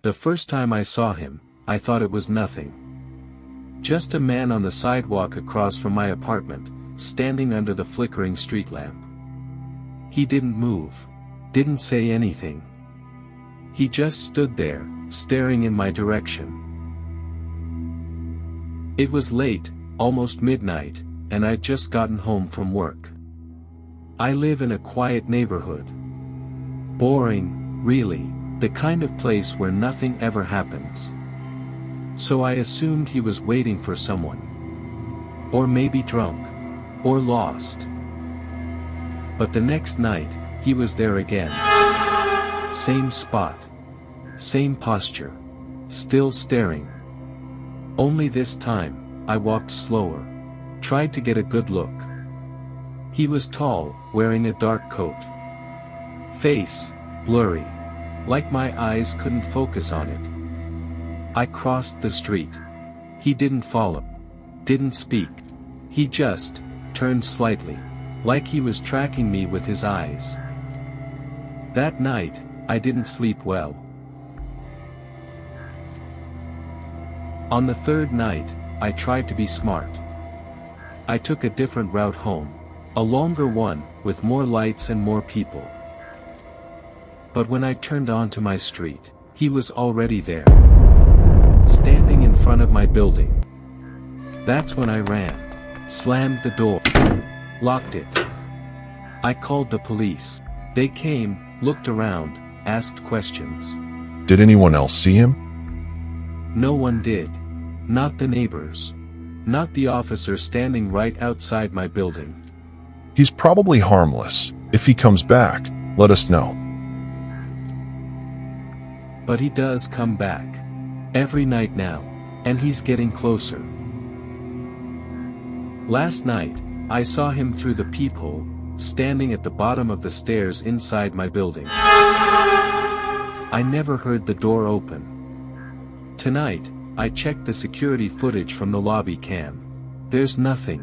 The first time I saw him, I thought it was nothing. Just a man on the sidewalk across from my apartment, standing under the flickering street lamp. He didn't move. Didn't say anything. He just stood there, staring in my direction. It was late, almost midnight, and I'd just gotten home from work. I live in a quiet neighborhood. Boring, really, the kind of place where nothing ever happens. So I assumed he was waiting for someone. Or maybe drunk. Or lost. But the next night, he was there again. Same spot. Same posture. Still staring. Only this time, I walked slower. Tried to get a good look. He was tall, wearing a dark coat. Face, blurry. Like my eyes couldn't focus on it. I crossed the street. He didn't follow. Didn't speak. He just turned slightly. Like he was tracking me with his eyes. That night, I didn't sleep well. On the third night, I tried to be smart. I took a different route home. A longer one, with more lights and more people. But when I turned onto my street, he was already there. Standing in front of my building. That's when I ran. Slammed the door. Locked it. I called the police. They came, looked around, asked questions. Did anyone else see him? No one did. Not the neighbors. Not the officer standing right outside my building. He's probably harmless. If he comes back, let us know. But he does come back. Every night now. And he's getting closer. Last night, I saw him through the peephole, standing at the bottom of the stairs inside my building. I never heard the door open. Tonight, I checked the security footage from the lobby cam. There's nothing.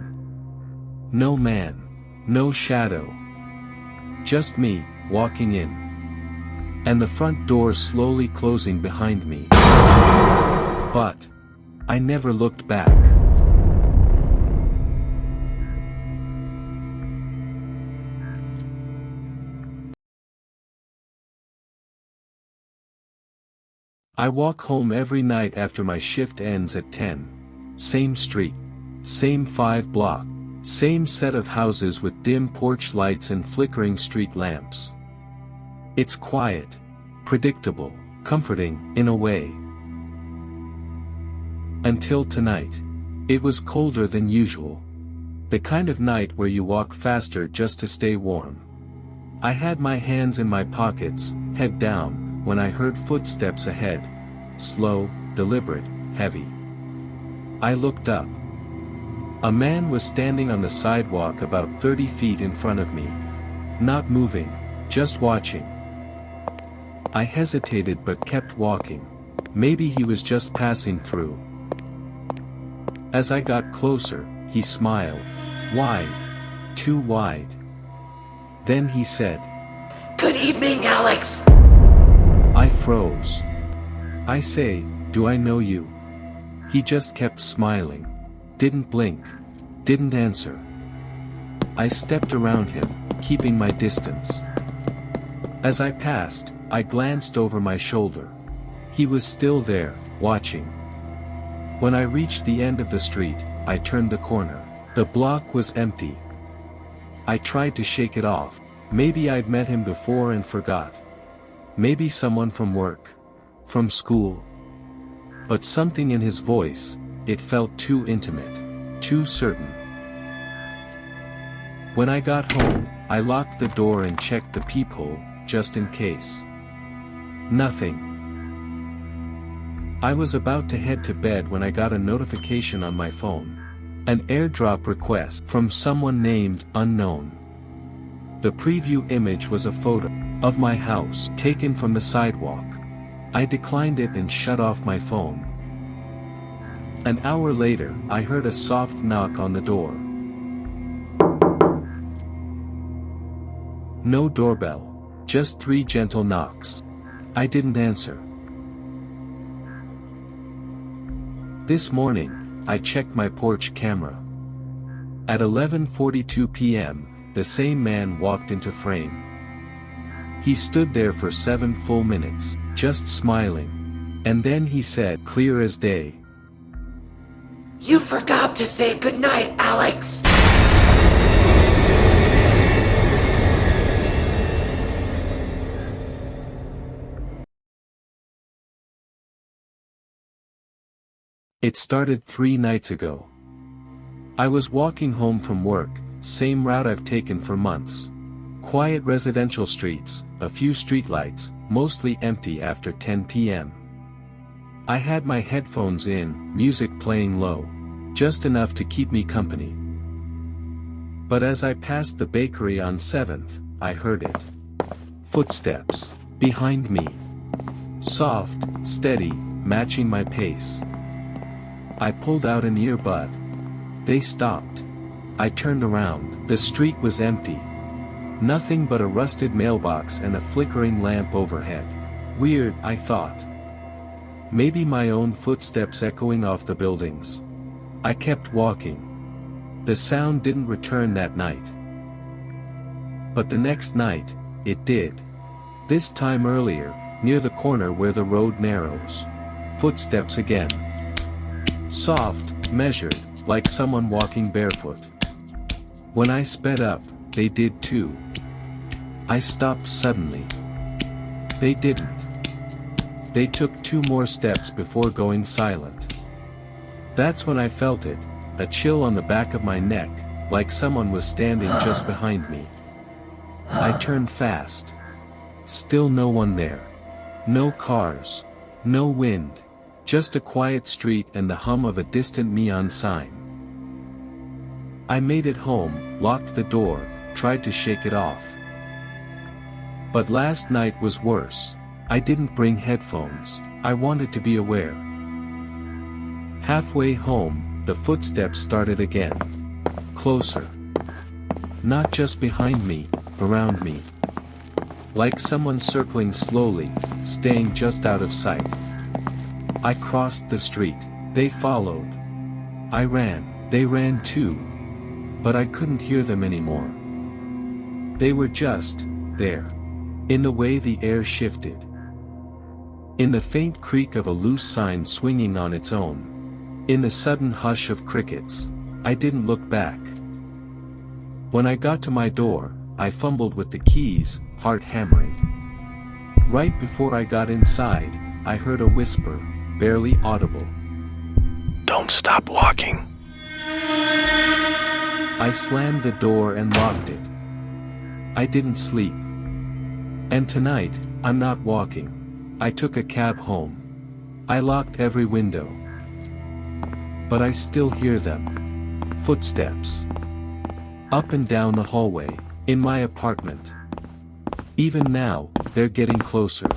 No man. No shadow. Just me, walking in. And the front door slowly closing behind me. But I never looked back. I walk home every night after my shift ends at 10. Same street. Same 5 block. Same set of houses with dim porch lights and flickering street lamps. It's quiet. Predictable. Comforting, in a way. Until tonight. It was colder than usual. The kind of night where you walk faster just to stay warm. I had my hands in my pockets, head down, when I heard footsteps ahead. Slow, deliberate, heavy. I looked up. A man was standing on the sidewalk about 30 feet in front of me. Not moving, just watching. I hesitated but kept walking. Maybe he was just passing through. As I got closer, he smiled. Wide. Too wide. Then he said, "Good evening, Alex." I froze. I say, "Do I know you?" He just kept smiling. Didn't blink. Didn't answer. I stepped around him, keeping my distance. As I passed, I glanced over my shoulder. He was still there, watching. When I reached the end of the street, I turned the corner. The block was empty. I tried to shake it off. Maybe I'd met him before and forgot. Maybe someone from work. From school. But something in his voice, it felt too intimate. Too certain. When I got home, I locked the door and checked the peephole, just in case. Nothing. I was about to head to bed when I got a notification on my phone. An airdrop request from someone named Unknown. The preview image was a photo of my house taken from the sidewalk. I declined it and shut off my phone. An hour later, I heard a soft knock on the door. No doorbell. Just 3 gentle knocks. I didn't answer. This morning, I checked my porch camera. At 11:42 p.m., the same man walked into frame. He stood there for 7 full minutes, just smiling. And then he said, clear as day, You forgot to say goodnight, Alex! It started 3 nights ago. I was walking home from work, same route I've taken for months. Quiet residential streets, a few streetlights, mostly empty after 10 p.m. I had my headphones in, music playing low. Just enough to keep me company. But as I passed the bakery on 7th, I heard it. Footsteps. Behind me. Soft, steady, matching my pace. I pulled out an earbud. They stopped. I turned around. The street was empty. Nothing but a rusted mailbox and a flickering lamp overhead. Weird, I thought. Maybe my own footsteps echoing off the buildings. I kept walking. The sound didn't return that night. But the next night, it did. This time earlier, near the corner where the road narrows. Footsteps again. Soft, measured, like someone walking barefoot. When I sped up, they did too. I stopped suddenly. They didn't. They took 2 more steps before going silent. That's when I felt it, a chill on the back of my neck, like someone was standing just behind me. I turned fast. Still no one there. No cars. No wind. Just a quiet street and the hum of a distant neon sign. I made it home, locked the door, tried to shake it off. But last night was worse. I didn't bring headphones. I wanted to be aware. Halfway home, the footsteps started again. Closer. Not just behind me, around me. Like someone circling slowly, staying just out of sight. I crossed the street. They followed. I ran. They ran too. But I couldn't hear them anymore. They were just there. In the way the air shifted. In the faint creak of a loose sign swinging on its own. In the sudden hush of crickets. I didn't look back. When I got to my door, I fumbled with the keys, heart hammering. Right before I got inside, I heard a whisper, barely audible. Don't stop walking. I slammed the door and locked it. I didn't sleep. And tonight, I'm not walking. I took a cab home. I locked every window. But I still hear them. Footsteps. Up and down the hallway, in my apartment. Even now, they're getting closer.